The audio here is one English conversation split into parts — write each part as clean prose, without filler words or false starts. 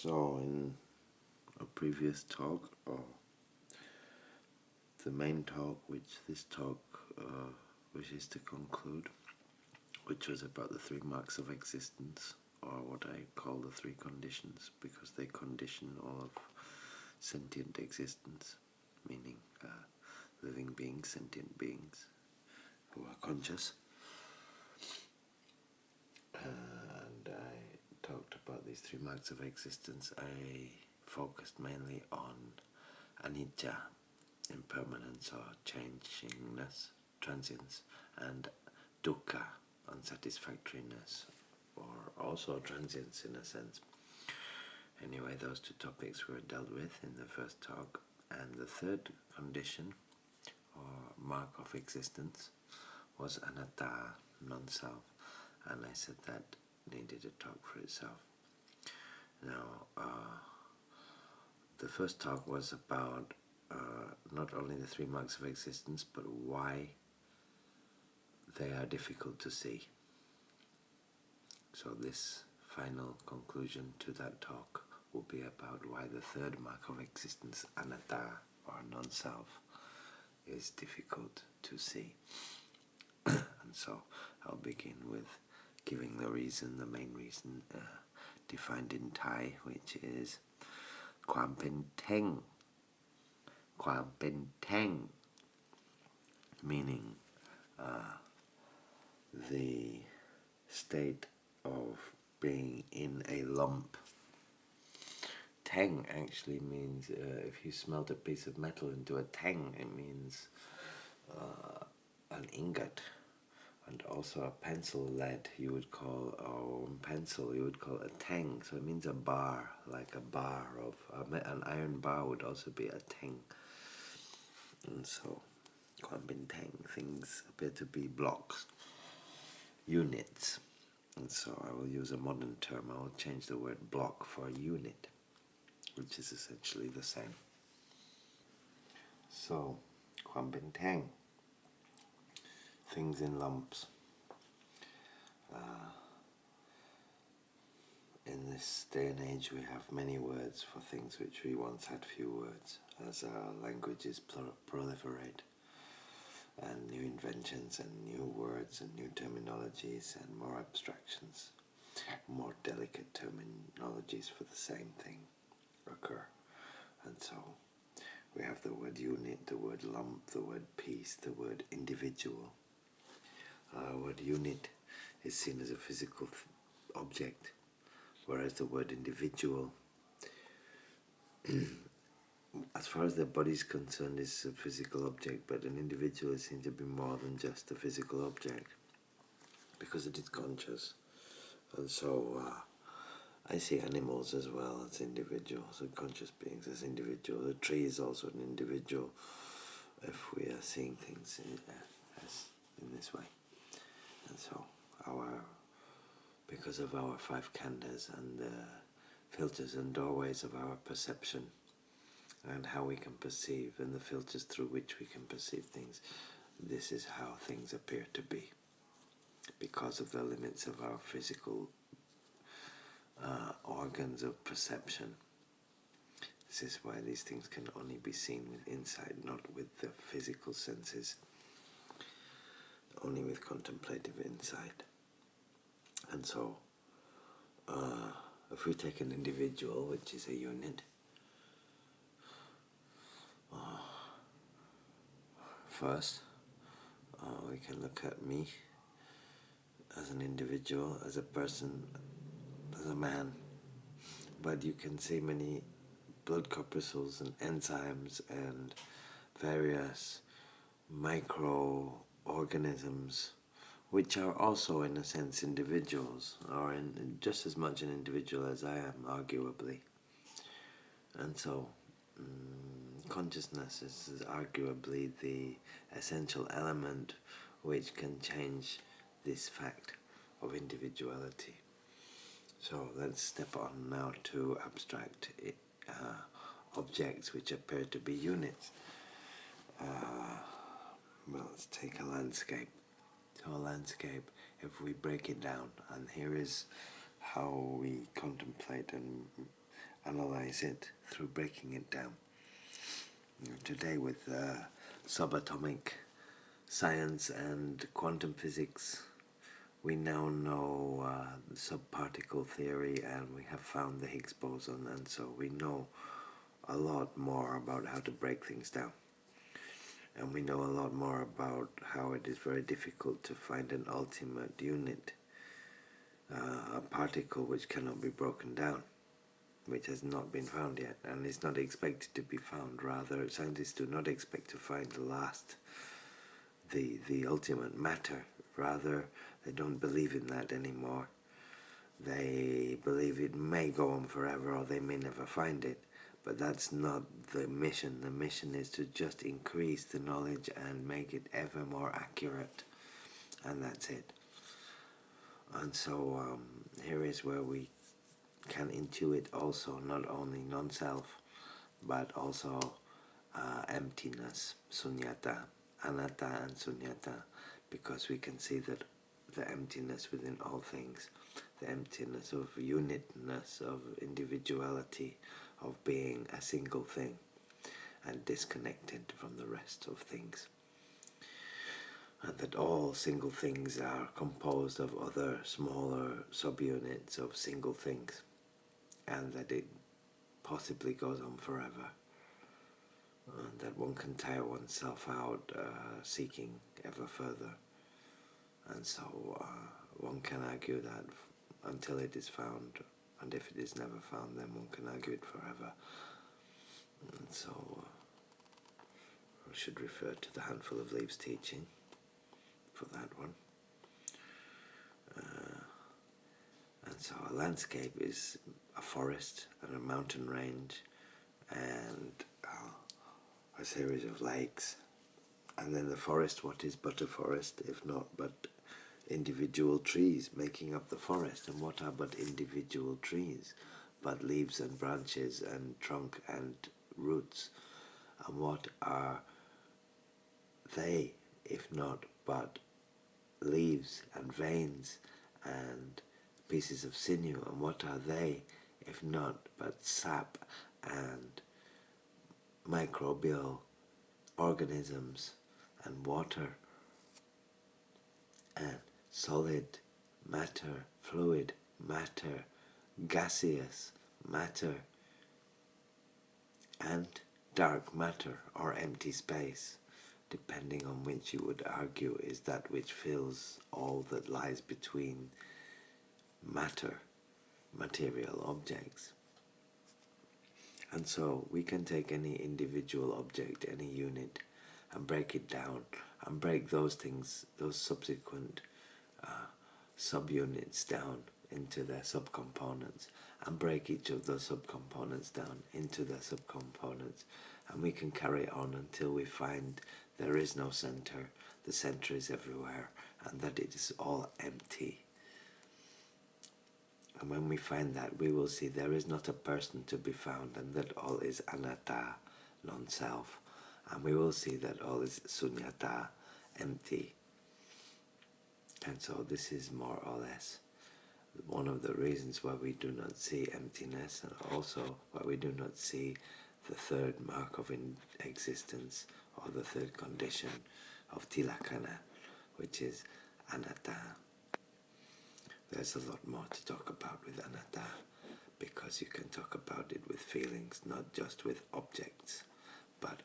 So in a previous talk, or the main talk, which this talk wishes to conclude, which was about the 3 marks of existence, or what I call the 3 conditions, because they condition all of sentient existence, meaning living beings, sentient beings who are conscious. And I talked about these 3 marks of existence. I focused mainly on anicca, impermanence or changingness, transience, and dukkha, unsatisfactoriness, or also transience in a sense. Anyway, those 2 topics were dealt with in the first talk, and the 3rd condition, or mark of existence, was anatta, non-self, and I said that needed a talk for itself. Now, the first talk was about not only the 3 marks of existence, but why they are difficult to see. So this final conclusion to that talk will be about why the 3rd mark of existence, anatta, or non-self, is difficult to see. And so I'll begin with giving the reason, the main reason, defined in Thai, which is ความเป็นแท่ง ความเป็นแท่ง meaning the state of being in a lump. Teng actually means, if you smelt a piece of metal into a teng, it means an ingot. And also a pencil lead you would call, or pencil you would call a teng. So it means a bar, like a bar of an iron bar would also be a teng. And so, ความเป็นแท่ง, things appear to be blocks, units. And so I will use a modern term. I will change the word block for unit, which is essentially the same. So, ความเป็นแท่ง, things in lumps. In this day and age we have many words for things which we once had few words, as our languages proliferate, and new inventions and new words and new terminologies and more abstractions, more delicate terminologies for the same thing occur. And so we have the word unit, the word lump, the word piece, the word individual. Word unit is seen as a physical object, whereas the word individual, as far as the body is concerned, is a physical object, but an individual is seen to be more than just a physical object, because it is conscious. And so I see animals as well as individuals, and conscious beings as individuals. A tree is also an individual, if we are seeing things in this way. And so because of our 5 khandas and the filters and doorways of our perception, and how we can perceive, and the filters through which we can perceive things, this is how things appear to be, because of the limits of our physical organs of perception. This is why these things can only be seen with insight, not with the physical senses, only with contemplative insight. And so, if we take an individual, which is a unit, first, we can look at me as an individual, as a person, as a man. But you can see many blood corpuscles and enzymes and various microorganisms, which are also in a sense individuals, or just as much an individual as I am, arguably. And so consciousness is arguably the essential element which can change this fact of individuality. So let's step on now to abstract objects which appear to be units. Well, let's take a landscape. So a landscape, if we break it down, and here is how we contemplate and analyze it through breaking it down. Today with subatomic science and quantum physics, we now know subparticle theory, and we have found the Higgs boson, and so we know a lot more about how to break things down. And we know a lot more about how it is very difficult to find an ultimate unit, a particle which cannot be broken down, which has not been found yet, and is not expected to be found. Rather, scientists do not expect to find the ultimate matter. Rather, they don't believe in that anymore. They believe it may go on forever, or they may never find it. But that's not the mission. The mission is to just increase the knowledge and make it ever more accurate. And that's it. And so here is where we can intuit also not only non-self, but also emptiness, sunyata, anatta and sunyata, because we can see that the emptiness within all things, the emptiness of unitness, of individuality, of being a single thing and disconnected from the rest of things, and that all single things are composed of other smaller subunits of single things, and that it possibly goes on forever, and that one can tire oneself out seeking ever further. And so one can argue that until it is found, and if it is never found, then one can argue it forever. And so we should refer to the Handful of Leaves teaching for that one. And so a landscape is a forest and a mountain range and a series of lakes. And then the forest, what is but a forest, if not but individual trees making up the forest? And what are but individual trees, but leaves and branches and trunk and roots? And what are they, if not but leaves and veins and pieces of sinew? And what are they, if not but sap and microbial organisms and water and solid matter, fluid matter, gaseous matter, and dark matter or empty space, depending on which you would argue is that which fills all that lies between matter, material objects. And so we can take any individual object, any unit, and break it down, and break those things, those subsequent subunits down into their subcomponents, and break each of those subcomponents down into their subcomponents, and we can carry on until we find there is no center, the center is everywhere, and that it is all empty. And when we find that, we will see there is not a person to be found, and that all is anatta, non-self, and we will see that all is sunyata, empty. And so this is more or less one of the reasons why we do not see emptiness, and also why we do not see the third mark of existence, or the third condition of tilakkhana, which is anatta. There's a lot more to talk about with anatta, because you can talk about it with feelings, not just with objects, but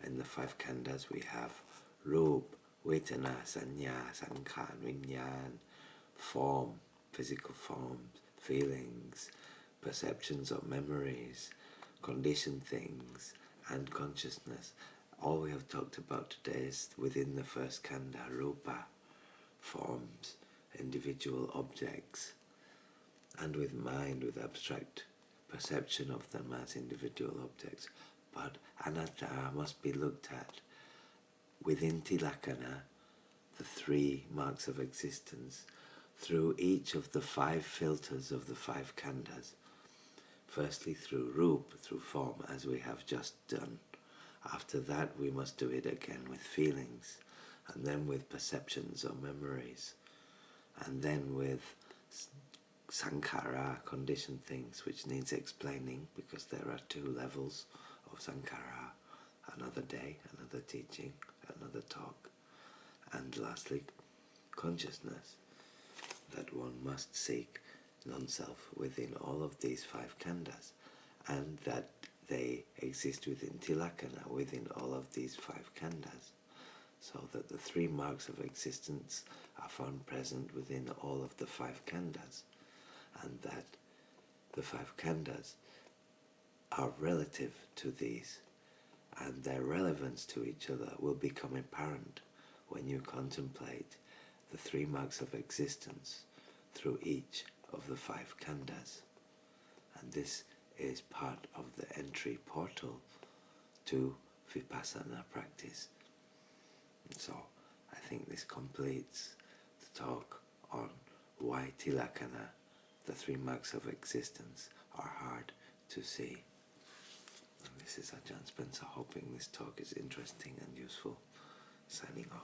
in the 5 khandas we have Rup, Vedana, Sanya, Sankhara, Vinyan, form, physical forms, feelings, perceptions or memories, conditioned things, and consciousness. All we have talked about today is within the first khanda, Rupa, forms, individual objects, and with mind, with abstract perception of them as individual objects. But anatta must be looked at within tilakkhana, the 3 marks of existence, through each of the 5 filters of the 5 khandas. Firstly through rup, through form, as we have just done. After that we must do it again with feelings, and then with perceptions or memories, and then with sankhara, conditioned things, which needs explaining because there are two levels of sankhara. Another day, another teaching, another talk. And lastly, consciousness, that one must seek non-self within all of these five khandas, and that they exist within tilakkhana, within all of these five khandas, so that the three marks of existence are found present within all of the five khandas, and that the five khandas are relative to these, and their relevance to each other will become apparent when you contemplate the three marks of existence through each of the five khandas. And this is part of the entry portal to vipassana practice. And so I think this completes the talk on why tilakkhana, the three marks of existence, are hard to see. And this is Ajahn Spencer, hoping this talk is interesting and useful. Signing off.